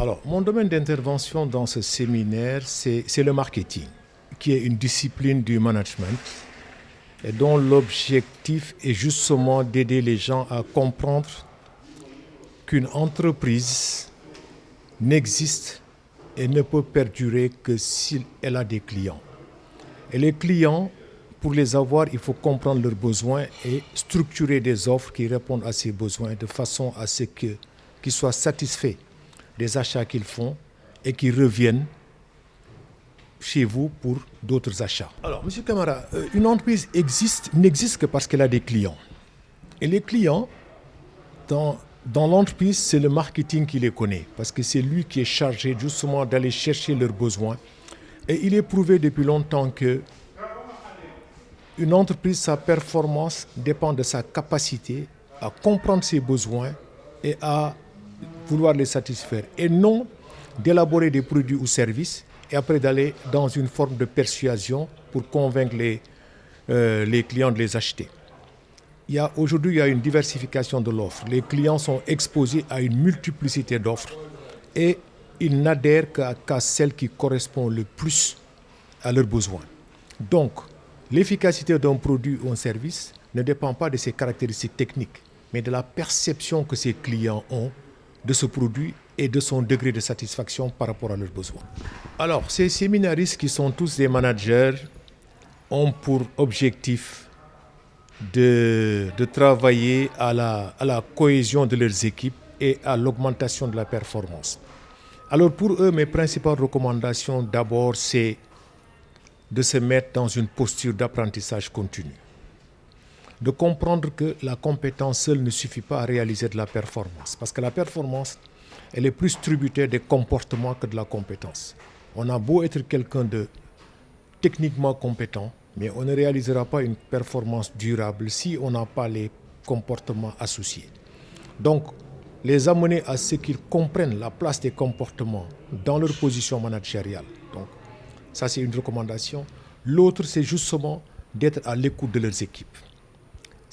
Alors, mon domaine d'intervention dans ce séminaire, c'est le marketing, qui est une discipline du management et dont l'objectif est justement d'aider les gens à comprendre qu'une entreprise n'existe et ne peut perdurer que si elle a des clients. Et les clients, pour les avoir, il faut comprendre leurs besoins et structurer des offres qui répondent à ces besoins de façon à ce qu'ils soient satisfaits des achats qu'ils font et qu'ils reviennent chez vous pour d'autres achats. Alors, Monsieur Camara, une entreprise n'existe que parce qu'elle a des clients. Et les clients, dans l'entreprise, c'est le marketing qui les connaît, parce que c'est lui qui est chargé justement d'aller chercher leurs besoins. Et il est prouvé depuis longtemps que une entreprise, sa performance dépend de sa capacité à comprendre ses besoins et à vouloir les satisfaire, et non d'élaborer des produits ou services et après d'aller dans une forme de persuasion pour convaincre les clients de les acheter. Aujourd'hui, il y a une diversification de l'offre. Les clients sont exposés à une multiplicité d'offres et ils n'adhèrent qu'à celle qui correspond le plus à leurs besoins. Donc, l'efficacité d'un produit ou un service ne dépend pas de ses caractéristiques techniques, mais de la perception que ces clients ont de ce produit et de son degré de satisfaction par rapport à leurs besoins. Alors, ces séminaristes qui sont tous des managers ont pour objectif de travailler à la cohésion de leurs équipes et à l'augmentation de la performance. Alors pour eux, mes principales recommandations, d'abord, c'est de se mettre dans une posture d'apprentissage continu. De comprendre que la compétence seule ne suffit pas à réaliser de la performance. Parce que la performance, elle est plus tributaire des comportements que de la compétence. On a beau être quelqu'un de techniquement compétent, mais on ne réalisera pas une performance durable si on n'a pas les comportements associés. Donc, les amener à ce qu'ils comprennent la place des comportements dans leur position managériale. Donc, ça, c'est une recommandation. L'autre, c'est justement d'être à l'écoute de leurs équipes.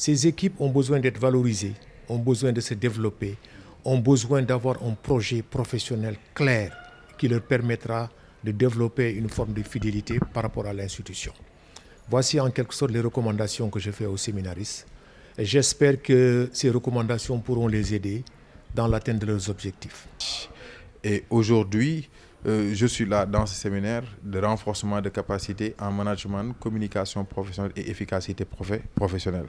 Ces équipes ont besoin d'être valorisées, ont besoin de se développer, ont besoin d'avoir un projet professionnel clair qui leur permettra de développer une forme de fidélité par rapport à l'institution. Voici en quelque sorte les recommandations que je fais aux séminaristes. Et j'espère que ces recommandations pourront les aider dans l'atteinte de leurs objectifs. Et aujourd'hui, je suis là dans ce séminaire de renforcement de capacités en management, communication professionnelle et efficacité professionnelle.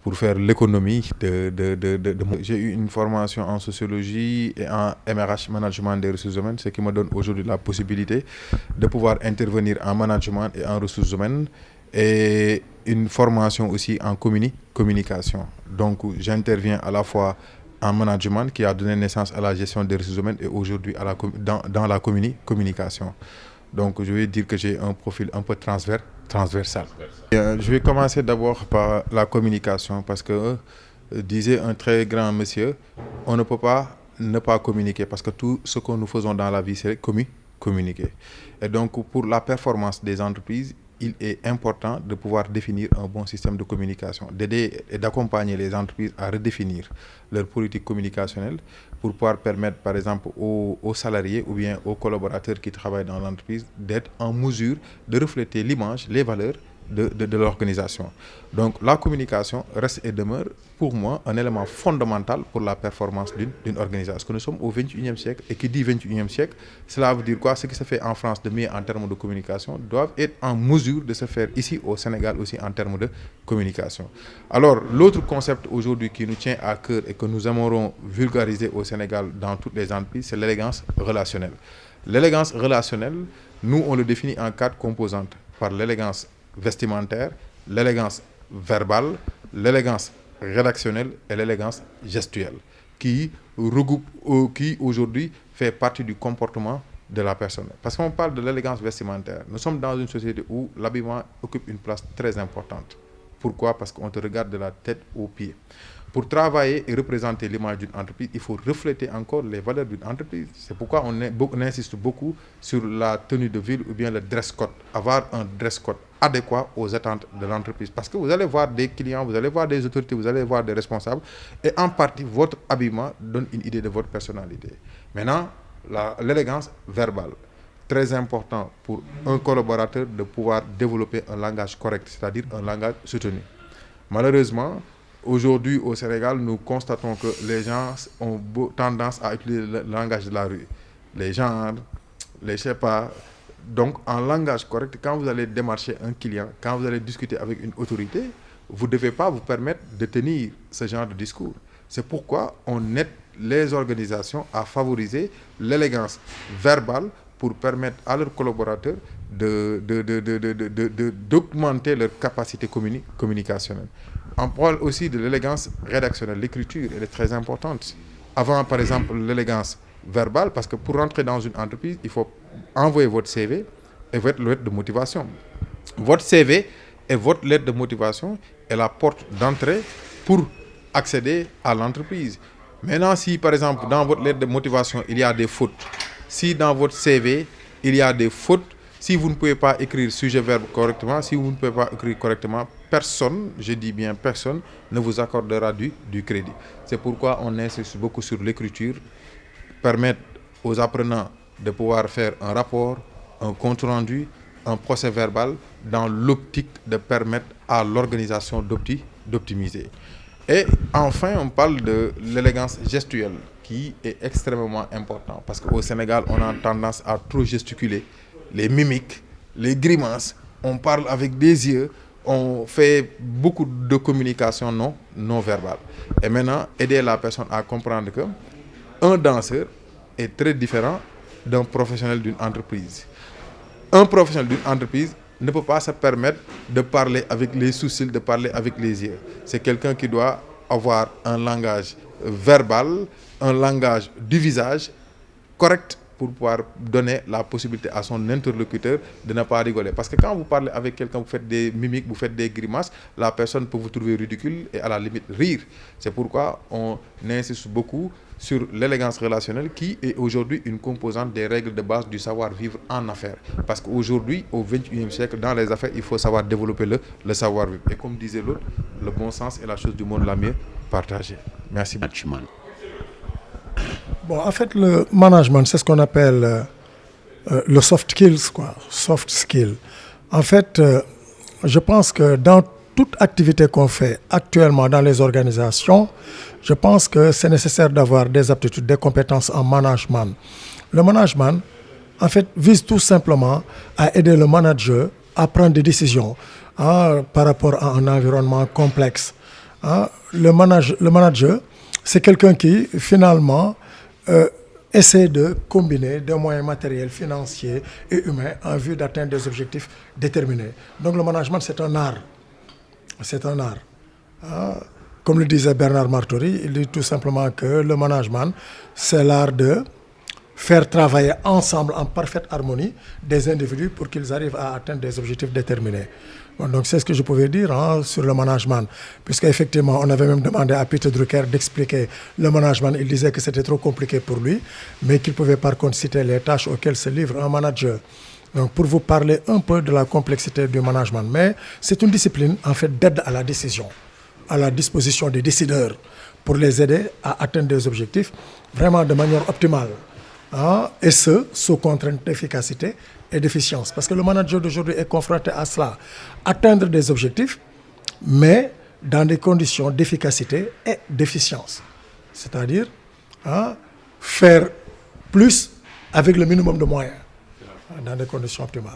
Pour faire l'économie J'ai eu une formation en sociologie et en MRH, management des ressources humaines, ce qui me donne aujourd'hui la possibilité de pouvoir intervenir en management et en ressources humaines, et une formation aussi en communication. Donc j'interviens à la fois en management, qui a donné naissance à la gestion des ressources humaines, et aujourd'hui dans la communication. Donc je vais dire que j'ai un profil un peu transversal. Je vais commencer d'abord par la communication, parce que disait un très grand monsieur, on ne peut pas ne pas communiquer, parce que tout ce que nous faisons dans la vie, c'est communiquer. Et donc pour la performance des entreprises, il est important de pouvoir définir un bon système de communication, d'aider et d'accompagner les entreprises à redéfinir leur politique communicationnelle pour pouvoir permettre, par exemple, aux salariés ou bien aux collaborateurs qui travaillent dans l'entreprise d'être en mesure de refléter l'image, les valeurs de l'organisation. Donc la communication reste et demeure pour moi un élément fondamental pour la performance d'une organisation. Parce que nous sommes au XXIe siècle, et qui dit XXIe siècle, cela veut dire quoi? Ce qui se fait en France de mieux en termes de communication doivent être en mesure de se faire ici au Sénégal aussi en termes de communication. Alors l'autre concept aujourd'hui qui nous tient à cœur et que nous aimerons vulgariser au Sénégal dans toutes les entreprises, c'est l'élégance relationnelle. L'élégance relationnelle, nous on le définit en 4 composantes, par l'élégance vestimentaire, l'élégance verbale, l'élégance rédactionnelle et l'élégance gestuelle, qui regroupe, qui aujourd'hui fait partie du comportement de la personne. Parce qu'on parle de l'élégance vestimentaire, nous sommes dans une société où l'habillement occupe une place très importante. Pourquoi? Parce qu'on te regarde de la tête aux pieds. Pour travailler et représenter l'image d'une entreprise, il faut refléter encore les valeurs d'une entreprise. C'est pourquoi on insiste beaucoup sur la tenue de ville ou bien le dress code. Avoir un dress code adéquat aux attentes de l'entreprise. Parce que vous allez voir des clients, vous allez voir des autorités, vous allez voir des responsables, et en partie, votre habillement donne une idée de votre personnalité. Maintenant, l'élégance verbale. Très important pour un collaborateur de pouvoir développer un langage correct, c'est-à-dire un langage soutenu. Malheureusement, aujourd'hui au Sénégal, nous constatons que les gens ont tendance à utiliser le langage de la rue. Les genres, les je sais pas. Donc, en langage correct, quand vous allez démarcher un client, quand vous allez discuter avec une autorité, vous ne devez pas vous permettre de tenir ce genre de discours. C'est pourquoi on aide les organisations à favoriser l'élégance verbale pour permettre à leurs collaborateurs d'augmenter leur capacité communicationnelle. On parle aussi de l'élégance rédactionnelle. L'écriture, elle est très importante. Avant, par exemple, l'élégance verbale, parce que pour rentrer dans une entreprise, il faut envoyer votre CV et votre lettre de motivation. Votre CV et votre lettre de motivation est la porte d'entrée pour accéder à l'entreprise. Maintenant, si par exemple dans votre lettre de motivation, il y a des fautes, si dans votre CV, il y a des fautes, si vous ne pouvez pas écrire sujet-verbe correctement, si vous ne pouvez pas écrire correctement, personne, je dis bien personne, ne vous accordera du crédit. C'est pourquoi on insiste beaucoup sur l'écriture, permettre aux apprenants de pouvoir faire un rapport, un compte-rendu, un procès verbal dans l'optique de permettre à l'organisation d'optimiser. Et enfin, on parle de l'élégance gestuelle qui est extrêmement important parce qu'au Sénégal, on a tendance à trop gesticuler, les mimiques, les grimaces, on parle avec des yeux, on fait beaucoup de communication non verbale. Et maintenant, aider la personne à comprendre que un danseur est très différent d'un professionnel d'une entreprise. Un professionnel d'une entreprise ne peut pas se permettre de parler avec les sourcils, de parler avec les yeux. C'est quelqu'un qui doit avoir un langage verbal, un langage du visage correct pour pouvoir donner la possibilité à son interlocuteur de ne pas rigoler. Parce que quand vous parlez avec quelqu'un, vous faites des mimiques, vous faites des grimaces, la personne peut vous trouver ridicule et à la limite rire. C'est pourquoi on insiste beaucoup sur l'élégance relationnelle qui est aujourd'hui une composante des règles de base du savoir-vivre en affaires. Parce qu'aujourd'hui, au XXIe siècle, dans les affaires, il faut savoir développer le savoir-vivre. Et comme disait l'autre, le bon sens est la chose du monde la mieux partagée. Merci beaucoup. Bon, en fait, le management, c'est ce qu'on appelle le soft skills, quoi. Soft skills. En fait, je pense que dans toute activité qu'on fait actuellement dans les organisations, je pense que c'est nécessaire d'avoir des aptitudes, des compétences en management. Le management, en fait, vise tout simplement à aider le manager à prendre des décisions par rapport à un environnement complexe. Le manager, c'est quelqu'un qui, finalement, essaie de combiner des moyens matériels, financiers et humains en vue d'atteindre des objectifs déterminés. Donc le management, c'est un art. C'est un art. Comme le disait Bernard Martori, il dit tout simplement que le management, c'est l'art de faire travailler ensemble en parfaite harmonie des individus pour qu'ils arrivent à atteindre des objectifs déterminés. Bon, donc c'est ce que je pouvais dire sur le management, puisqu'effectivement on avait même demandé à Peter Drucker d'expliquer le management. Il disait que c'était trop compliqué pour lui, mais qu'il pouvait par contre citer les tâches auxquelles se livre un manager. Donc pour vous parler un peu de la complexité du management, mais c'est une discipline en fait d'aide à la décision, à la disposition des décideurs pour les aider à atteindre des objectifs vraiment de manière optimale. Et ce, sous contrainte d'efficacité et d'efficience. Parce que le manager d'aujourd'hui est confronté à cela. Atteindre des objectifs, mais dans des conditions d'efficacité et d'efficience. C'est-à-dire faire plus avec le minimum de moyens, dans des conditions optimales.